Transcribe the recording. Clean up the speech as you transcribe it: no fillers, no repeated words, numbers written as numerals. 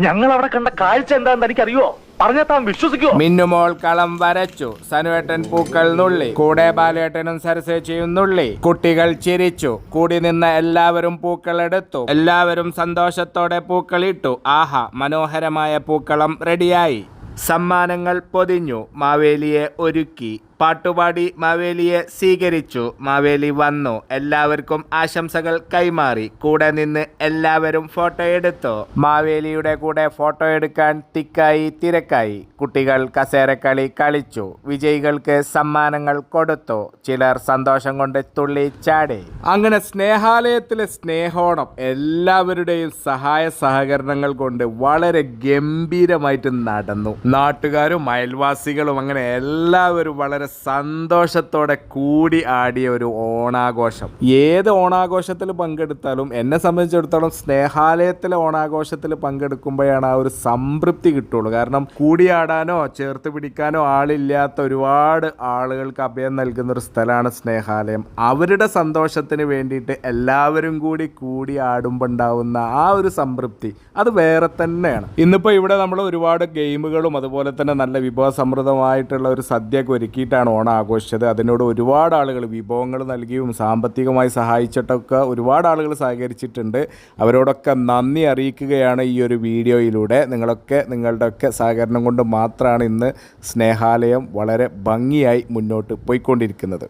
ഞങ്ങൾ അവിടെ കണ്ട കാഴ്ച എന്താണെന്ന് എനിക്കറിയോ? പറഞ്ഞാൽ വിശ്വസിക്കോ? മിന്നുമോൾ കളം വരച്ചു, സനുവേട്ടൻ പൂക്കൾ നുള്ളി, കൂടെ ബാലേട്ടനും സരസേച്ചിയും നുള്ളി. കുട്ടികൾ ചിരിച്ചു, കൂടി നിന്ന എല്ലാവരും പൂക്കൾ എടുത്തു. എല്ലാവരും സന്തോഷത്തോടെ പൂക്കളിട്ടു. ആഹാ, മനോഹരമായ പൂക്കളം റെഡിയായി. സമ്മാനങ്ങൾ പൊതിഞ്ഞു, മാവേലിയെ ഒരുക്കി. പാട്ടുപാടി മാവേലിയെ സ്വീകരിച്ചു. മാവേലി വന്നു, എല്ലാവർക്കും ആശംസകൾ കൈമാറി. കൂടെ നിന്ന് എല്ലാവരും ഫോട്ടോ എടുത്തു. മാവേലിയുടെ കൂടെ ഫോട്ടോ എടുക്കാൻ തിരക്കായി. കുട്ടികൾ കസേരക്കളി കളിച്ചു. വിജയികൾക്ക് സമ്മാനങ്ങൾ കൊടുത്തു. ചിലർ സന്തോഷം കൊണ്ട് തുള്ളി ചാടി. അങ്ങനെ സ്നേഹാലയത്തിലെ സ്നേഹോണം എല്ലാവരുടെയും സഹായ സഹകരണങ്ങൾ കൊണ്ട് വളരെ ഗംഭീരമായിട്ട് നടന്നു. നാട്ടുകാരും അയൽവാസികളും അങ്ങനെ എല്ലാവരും വളരെ സന്തോഷത്തോടെ കൂടി ആടിയ ഒരു ഓണാഘോഷം. ഏത് ഓണാഘോഷത്തിൽ പങ്കെടുത്താലും എന്നെ സംബന്ധിച്ചിടത്തോളം സ്നേഹാലയത്തിലെ ഓണാഘോഷത്തിൽ പങ്കെടുക്കുമ്പോഴാണ് ആ ഒരു സംതൃപ്തി കിട്ടുള്ളൂ. കാരണം കൂടിയാടാനോ ചേർത്ത് പിടിക്കാനോ ആളില്ലാത്ത ഒരുപാട് ആളുകൾക്ക് അഭയം നൽകുന്ന ഒരു സ്ഥലമാണ് സ്നേഹാലയം. അവരുടെ സന്തോഷത്തിന് വേണ്ടിയിട്ട് എല്ലാവരും കൂടി ആടുമ്പോൾ ഉണ്ടാവുന്ന ആ ഒരു സംതൃപ്തി അത് വേറെ തന്നെയാണ്. ഇന്നിപ്പോൾ ഇവിടെ നമ്മൾ ഒരുപാട് ഗെയിമുകളും അതുപോലെ തന്നെ നല്ല വിഭവസമൃദ്ധമായിട്ടുള്ള ഒരു സദ്യയൊക്കെ ഒരുക്കിയിട്ടാണ് ഓണം ആഘോഷിച്ചത്. അതിനോട് ഒരുപാട് ആളുകൾ വിഭവങ്ങൾ നൽകിയും സാമ്പത്തികമായി സഹായിച്ചിട്ടൊക്കെ ഒരുപാട് ആളുകൾ സഹകരിച്ചിട്ടുണ്ട്. അവരോടൊക്കെ നന്ദി അറിയിക്കുകയാണ് ഈ ഒരു വീഡിയോയിലൂടെ. നിങ്ങളുടെയൊക്കെ സഹകരണം കൊണ്ട് മാത്രമാണ് ഇന്ന് സ്നേഹാലയം വളരെ ഭംഗിയായി മുന്നോട്ട് പോയിക്കൊണ്ടിരിക്കുന്നത്.